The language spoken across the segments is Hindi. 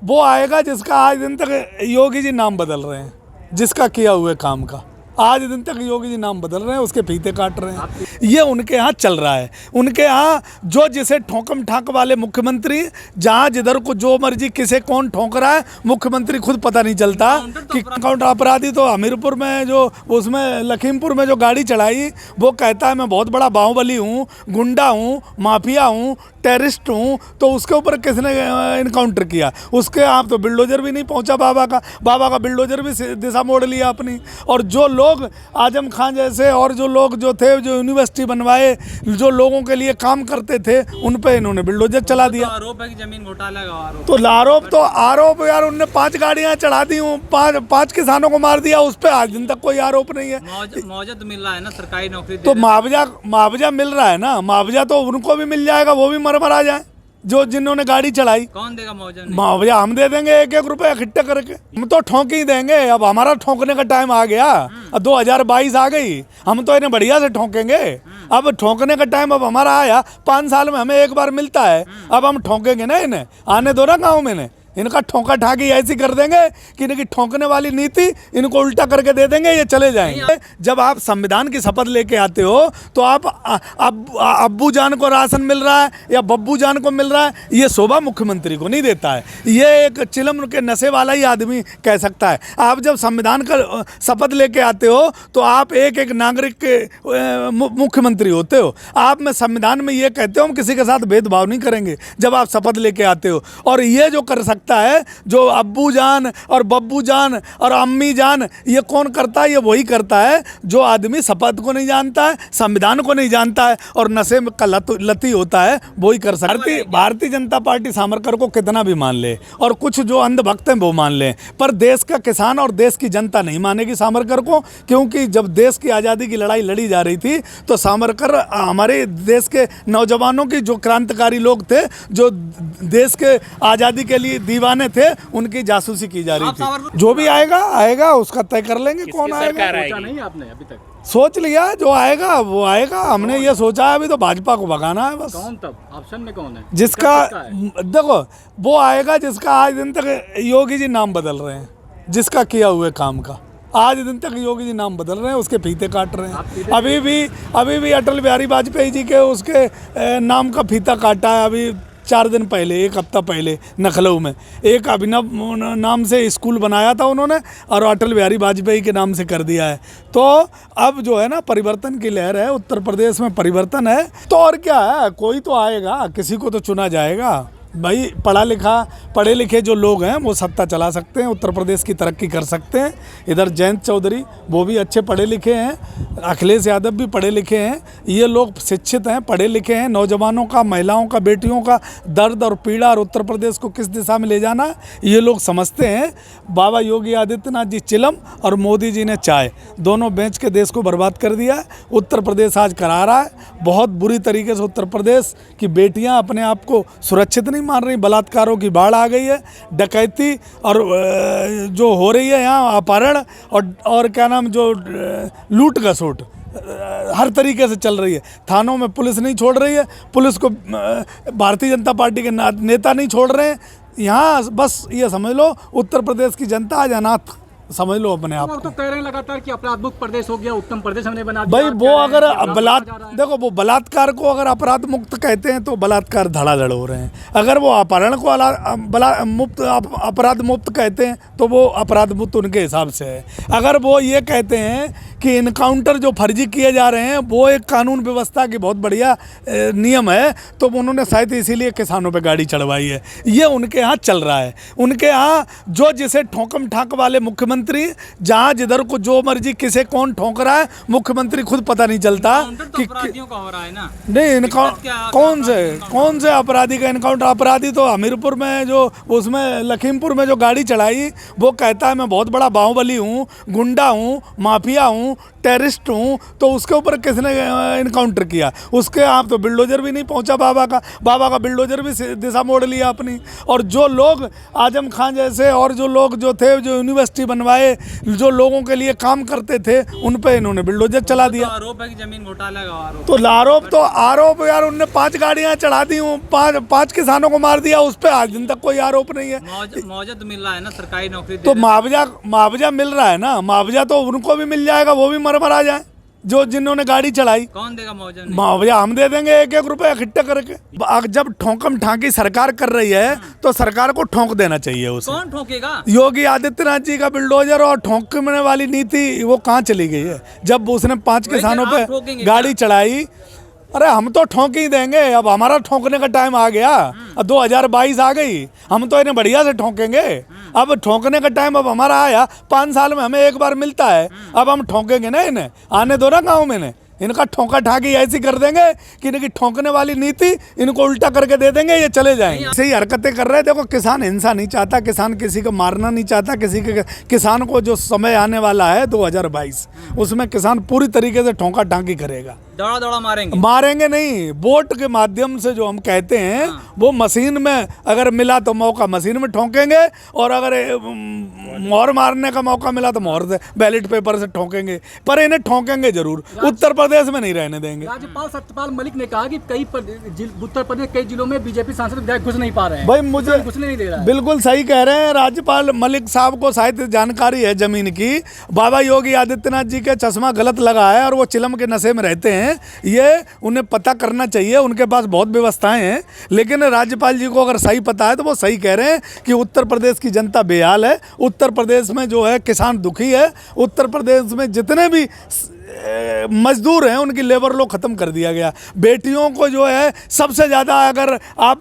वो आएगा जिसका आज दिन तक योगी जी नाम बदल रहे हैं, जिसका किया हुए काम का आज दिन तक योगी जी नाम बदल रहे हैं, उसके फीते काट रहे हैं। ये उनके यहाँ चल रहा है। उनके यहाँ जो जिसे ठोकम ठाक वाले मुख्यमंत्री, जहाँ जिधर को जो मर्जी किसे कौन ठोक रहा है, मुख्यमंत्री खुद पता नहीं चलता कि काउंटर अपराधी। तो हमीरपुर में जो उसमें लखीमपुर में जो गाड़ी चढ़ाई, वो कहता है मैं बहुत बड़ा बाहुबली हूँ, गुंडा हूँ, माफिया हूँ, टेररिस्ट हूँ। तो उसके ऊपर किसने इनकाउंटर किया? उसके आप तो बिल्डोजर भी नहीं पहुँचा बाबा का बिल्डोजर भी दिशा मोड़ लिया अपनी। और जो लोग आजम खान जैसे और जो लोग जो थे, जो यूनिवर्सिटी बनवाए, जो लोगों के लिए काम करते थे, उन पे इन्होंने बिल्डोजर चला दिया। तो आरोप है कि जमीन घोटाला का आरोप। तो आरोप यार, उनने 5 गाड़ियां चढ़ा दी हूँ, 5 किसानों को मार दिया, उस पर आज दिन तक कोई आरोप नहीं है। मुआवजा तो मिल रहा है ना, सरकारी नौकरी तो मुआवजा मिल रहा है ना, मुआवजा तो उनको भी मिल जाएगा, वो भी मर आ जाए जो जिन्होंने गाड़ी चढ़ाई। कौन देगा मुआवजा? हम दे देंगे 1-1 रुपए इकट्ठे करके। हम तो ठोक ही देंगे। अब हमारा ठोकने का टाइम आ गया, अब 2022 आ गई, हम तो इन्हें बढ़िया से ठोकेंगे। अब ठोकने का टाइम अब हमारा आया। 5 साल में हमें एक बार मिलता है, अब हम ठोकेंगे ना इन्हें। आने दो ना गाँव में इन्हें, इनका ठोका ठाकी ऐसी कर देंगे कि इनकी ठोकने वाली नीति इनको उल्टा करके दे देंगे, ये चले जाएंगे। जब आप संविधान की शपथ लेके आते हो तो आप अब्बू जान को राशन मिल रहा है या बब्बू जान को मिल रहा है, ये शोभा मुख्यमंत्री को नहीं देता है। ये एक चिलम के नशे वाला ही आदमी कह सकता है। आप जब संविधान का शपथ लेके आते हो तो आप एक नागरिक के मुख्यमंत्री होते हो। आप में संविधान में ये कहते हो हम किसी के साथ भेदभाव नहीं करेंगे जब आप शपथ लेके आते हो। और ये जो कर सकता है, जो अब्बू जान और बब्बू जान और अम्मी जान, ये कौन करता है? ये वही करता है जो आदमी शपथ को नहीं जानता है, संविधान को नहीं जानता है और नशे का लती होता है, वही कर सकता है। भारतीय जनता पार्टी सावरकर को कितना भी मान ले और कुछ जो अंधभक्त हैं वो मान ले, पर देश का किसान और देश की जनता नहीं मानेगी सावरकर को। क्योंकि जब देश की आज़ादी की लड़ाई लड़ी जा रही थी तो सावरकर हमारे देश के नौजवानों की जो क्रांतिकारी लोग थे, जो देश के आज़ादी के लिए दीवाने थे, उनकी जासूसी की जा रही थी। जो भी आएगा उसका तय कर लेंगे कौन आएगा। नहीं आपने अभी तक सोच लिया, जो आएगा वो आएगा। हमने ये सोचा है अभी तो भाजपा को भगाना है बस। कौन? तब ऑप्शन में कौन है जिसका देखो, वो आएगा जिसका आज दिन तक योगी जी नाम बदल रहे हैं, जिसका किया हुए काम का आज दिन तक योगी जी नाम बदल रहे हैं, उसके फीते काट रहे हैं। अभी भी अटल बिहारी वाजपेयी जी के उसके नाम का फीता काटा है। अभी 4 दिन पहले, 1 हफ्ता पहले लखनऊ में एक अभिनव नाम से स्कूल बनाया था उन्होंने और अटल बिहारी वाजपेयी के नाम से कर दिया है। तो अब जो है ना, परिवर्तन की लहर है, उत्तर प्रदेश में परिवर्तन है। तो और क्या है, कोई तो आएगा, किसी को तो चुना जाएगा भाई। पढ़े लिखे जो लोग हैं वो सत्ता चला सकते हैं, उत्तर प्रदेश की तरक्की कर सकते हैं। इधर जयंत चौधरी वो भी अच्छे पढ़े लिखे हैं, अखिलेश यादव भी पढ़े लिखे हैं। ये लोग शिक्षित हैं, पढ़े लिखे हैं। नौजवानों का, महिलाओं का, बेटियों का दर्द और पीड़ा और उत्तर प्रदेश को किस दिशा में ले जाना है ये लोग समझते हैं। बाबा योगी आदित्यनाथ जी चिलम और मोदी जी ने चाय, दोनों बेच के देश को बर्बाद कर दिया है। उत्तर प्रदेश आज करा रहा है बहुत बुरी तरीके से। उत्तर प्रदेश की बेटियाँ अपने आप को सुरक्षित नहीं मान रही, बलात्कारों की बाढ़ आ गई है, डकैती और जो हो रही है यहाँ, अपहरण और क्या नाम, जो लूट घसोट हर तरीके से चल रही है। थानों में पुलिस नहीं छोड़ रही है, पुलिस को भारतीय जनता पार्टी के नेता नहीं छोड़ रहे हैं। यहाँ बस ये समझ लो उत्तर प्रदेश की जनता आज अनाथ समझ लो अपने आप तो कह रहे हैं लगातार कि अपराध मुक्त प्रदेश हो गया, उत्तम प्रदेश हमने बना दिया। भाई वो अगर देखो, वो बलात्कार को अगर अपराध मुक्त कहते हैं तो बलात्कार धड़ाधड़ हो रहे हैं। अगर वो अपहरण को अपराध मुक्त कहते हैं तो वो अपराध मुक्त उनके हिसाब से है। अगर वो ये कहते हैं कि इनकाउंटर जो फर्जी किए जा रहे हैं वो एक कानून व्यवस्था की बहुत बढ़िया नियम है, तो उन्होंने शायद इसीलिए किसानों पे गाड़ी चढ़वाई है। ये उनके यहाँ चल रहा है। उनके यहाँ जो जिसे ठोकम ठाक वाले मुख्यमंत्री, जहाँ जिधर को जो मर्जी किसे कौन ठोक रहा है, मुख्यमंत्री खुद पता नहीं चलता कि अपराधियों का हो रहा है ना। नहीं, कौन से अपराधी का इनकाउंटर? अपराधी तो हमीरपुर में जो उसमें लखीमपुर में जो गाड़ी चढ़ाई, वो कहता है मैं बहुत बड़ा बाहुबली हूँ, गुंडा हूँ, माफिया हूँ, हूँ, टेररिस्ट हूँ, तो उसके ऊपर किसने इनकाउंटर किया? उसके आप तो बिल्डोजर भी नहीं पहुँचा बाबा का बिल्डोजर भी दिशा मोड़ लिया अपनी। और जो लोग आजम खान जैसे और जो लोग जो थे, जो यूनिवर्सिटी बनवाए, जो लोगों के लिए काम करते थे, उन पे इन्होंने बिल्डोजर चला दिया। आरोप है कि जमीन घोटाला का आरोप। तो आरोप यार, उनने 5 गाड़ियां चढ़ा दी हूँ, 5 किसानों को मार दिया, उस पर आज दिन तक कोई आरोप नहीं है। मुआवजा तो मिल रहा है ना, सरकारी नौकरी तो मुआवजा मिल रहा है ना, मुआवजा तो उनको भी मिल जाएगा, वो भी मर आ जाए जो जिन्होंने गाड़ी चढ़ाई। कौन देगा मुआवजा? मुआवजा हम दे देंगे 1-1 रुपए इकट्ठा करके। जब ठोकम ठाकी सरकार कर रही है तो सरकार को ठोक देना चाहिए उसे। कौन ठोकेगा? योगी आदित्यनाथ जी का बिल्डोजर और ठोकने वाली नीति वो कहाँ चली गई है? जब उसने 5 किसानों पे गाड़ी चढ़ाई, अरे हम तो ठोक ही देंगे। अब हमारा ठोकने का टाइम आ गया, अब 2022 आ गई, हम तो इन्हें बढ़िया से ठोकेंगे। अब ठोकने का टाइम अब हमारा आया, 5 साल में हमें एक बार मिलता है, अब हम ठोकेंगे ना इन्हें। आने दो ना गाँव में इन्हें, इनका ठोका ठाकी ऐसी कर देंगे कि इनकी ठोकने वाली नीति इनको उल्टा करके दे देंगे, ये चले जाएंगे। सही हरकतें कर रहे हैं। देखो, किसान हिंसा नहीं चाहता, किसान किसी को मारना नहीं चाहता, किसान को जो समय आने वाला है 2022, उसमें किसान पूरी तरीके से ठोका ठाकी करेगा। दौड़ा मारेंगे नहीं, वोट के माध्यम से जो हम कहते हैं वो मशीन में अगर मिला तो मौका मशीन में ठोकेंगे, और अगर मोहर मारने का मौका मिला तो मोहर से बैलेट पेपर से ठोकेंगे, पर इन्हें ठोकेंगे जरूर। उत्तर प्रदेश में नहीं रहने देंगे। राज्यपाल सत्यपाल मलिक ने कहा कि उत्तर प्रदेश कई जिलों में बीजेपी सांसद विधायक घुस नहीं पा रहे हैं। भाई मुझे घुसने नहीं दे रहा है। बिल्कुल सही कह रहे हैं। राज्यपाल मलिक साहब को शायद जानकारी है जमीन की। बाबा योगी आदित्यनाथ जी का चश्मा गलत लगा है और वो चिलम के नशे में रहते हैं, ये उन्हें पता करना चाहिए। उनके पास बहुत व्यवस्थाएं हैं, लेकिन राज्यपाल जी को अगर सही पता है तो वो सही कह रहे हैं कि उत्तर प्रदेश की जनता बेहाल है, उत्तर प्रदेश में जो है किसान दुखी है, उत्तर प्रदेश में जितने भी मजदूर हैं उनकी लेबर लो ख़त्म कर दिया गया। बेटियों को जो है सबसे ज़्यादा, अगर आप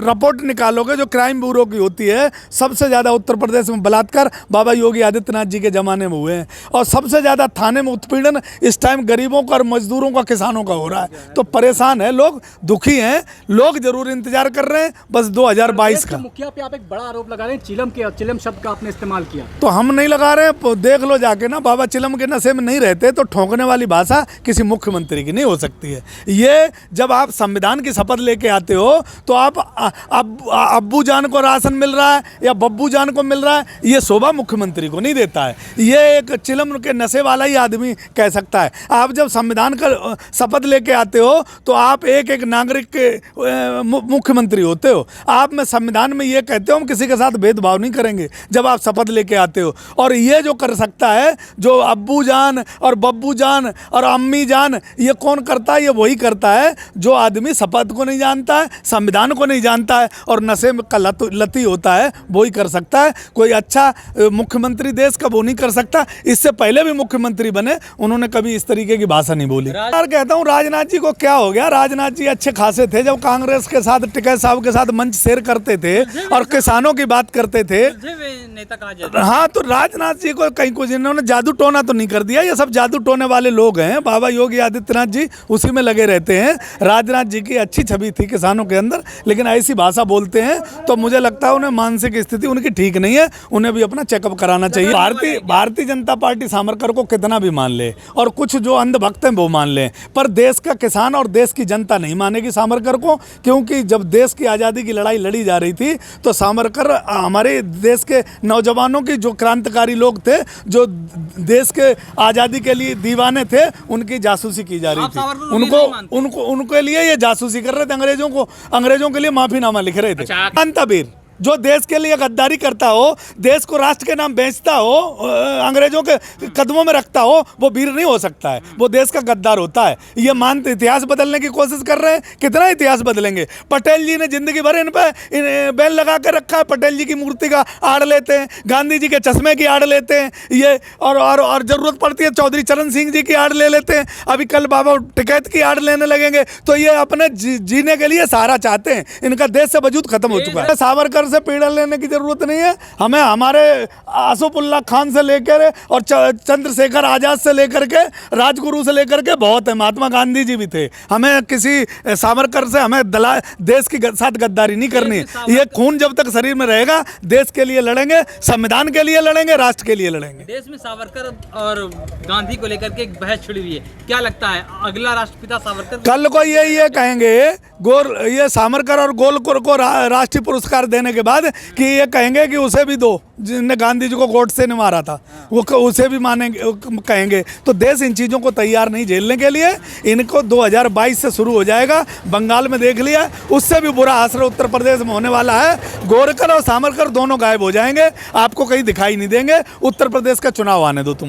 रिपोर्ट निकालोगे जो क्राइम ब्यूरो की होती है, सबसे ज़्यादा उत्तर प्रदेश में बलात्कार बाबा योगी आदित्यनाथ जी के ज़माने में हुए हैं, और सबसे ज़्यादा थाने में उत्पीड़न इस टाइम गरीबों का और मजदूरों का, किसानों का हो रहा है। तो परेशान है लोग, दुखी हैं लोग, जरूर इंतजार कर रहे हैं बस 2022 का। मुखिया पे आप एक बड़ा आरोप लगा रहे हैं, चिलम शब्द का आपने इस्तेमाल किया। तो हम नहीं लगा रहे हैं, देख लो जाके ना, बाबा चिलम के नशे में नहीं रहते तो ठोकने वाली भाषा किसी मुख्यमंत्री की नहीं हो सकती है। ये जब आप संविधान की शपथ लेके आते हो तो आप अब्बू जान को राशन मिल रहा है या बब्बू जान को मिल रहा है, ये शोभा मुख्यमंत्री को नहीं देता है। ये एक चिलम के नशे वाला ही आदमी कह सकता है। आप जब संविधान का शपथ लेके आते हो तो आप एक नागरिक के मुख्यमंत्री होते हो। आप में संविधान में ये कहते हो हम किसी के साथ भेदभाव नहीं करेंगे जब आप शपथ लेके आते हो। और ये जो कर सकता है, जो अब्बू जान और बब्बू जान और अम्मी जान, ये कौन करता है? ये वही करता है जो आदमी शपथ को नहीं जानता है, संविधान को नहीं जानता है और नशे का लती होता है, वही कर सकता है। कोई अच्छा मुख्यमंत्री देश का वो नहीं कर सकता। इससे पहले भी मुख्यमंत्री बने, उन्होंने कभी इस तरीके की भाषा नहीं बोली। यार कहता हूँ राजनाथ जी को क्या हो गया? राजनाथ जी अच्छे खासे थे जब कांग्रेस के साथ, टिकैत साहब के साथ मंच शेयर करते थे और किसानों की बात करते थे। हाँ, तो राजनाथ जी को कहीं कुछ इन्होंने जादू टोना तो नहीं कर दिया। ये सब जादू टोने वाले लोग हैं। बाबा योगी आदित्यनाथ जी उसी में लगे रहते हैं। राजनाथ जी की अच्छी छवि थी किसानों के अंदर, लेकिन ऐसी भाषा बोलते हैं तो मुझे लगता है उन्हें मानसिक स्थिति उनकी ठीक नहीं है, उन्हें भी अपना चेकअप कराना चाहिए। भारतीय जनता पार्टी सावरकर को कितना भी मान ले और कुछ जो अंधभक्त हैं वो मान ले, पर देश का किसान और देश की जनता नहीं मानेगी सावरकर को। क्योंकि जब देश की आज़ादी की लड़ाई लड़ी जा रही थी तो सावरकर हमारे देश के नौजवानों की, जो क्रांतिकारी लोग थे, जो देश के आज़ादी के लिए दीवाने थे, उनकी जासूसी की जा रही थी। उनके लिए ये जासूसी कर रहे थे, अंग्रेजों के लिए माफीनामा लिख रहे थे। क्रांतिवीर जो देश के लिए गद्दारी करता हो, देश को राष्ट्र के नाम बेचता हो, अंग्रेजों के कदमों में रखता हो, वो वीर नहीं हो सकता है, वो देश का गद्दार होता है। ये मानते इतिहास बदलने की कोशिश कर रहे हैं। कितना इतिहास बदलेंगे? पटेल जी ने जिंदगी भर इन पर बैन लगा कर रखा है। पटेल जी की मूर्ति का आड़ लेते हैं, गांधी जी के चश्मे की आड़ लेते हैं ये, और जरूरत पड़ती है चौधरी चरण सिंह जी की आड़ ले लेते हैं। अभी कल बाबा टिकैत की आड़ लेने लगेंगे। तो ये अपने जीने के लिए सहारा चाहते हैं। इनका देश से वजूद खत्म हो चुका है। सावरकर से पीड़ा लेने की जरूरत नहीं है। हमें हमारे आसफुल्लाह खान से लेकर और चंद्रशेखर आज़ाद से लेकर के, राजगुरु से लेकर के बहुत है, महात्मा गांधी जी भी थे। हमें किसी सावरकर से हमें देश की साथ गद्दारी नहीं करनी। ये खून जब तक शरीर में रहेगा देश के लिए लड़ेंगे, संविधान के लिए लड़ेंगे, राष्ट्र के लिए लड़ेंगे। देश में सावरकर और गांधी को लेकर के एक बहस छिड़ी हुई है, क्या लगता है अगला राष्ट्रपिता सावरकर? कल को ये कहेंगे ये सावरकर और गोलकुर को राष्ट्रीय पुरस्कार देने के बाद कि ये कहेंगे कि उसे भी दो, जिनने गांधी जी को गोडसे ने मारा था, वो उसे भी मानेंगे, कहेंगे। तो देश इन चीज़ों को तैयार नहीं झेलने के लिए। इनको 2022 से शुरू हो जाएगा। बंगाल में देख लिया, उससे भी बुरा असर उत्तर प्रदेश में होने वाला है। गोरकर और सावरकर दोनों गायब हो जाएंगे, आपको कहीं दिखाई नहीं देंगे। उत्तर प्रदेश का चुनाव आने दो तुम।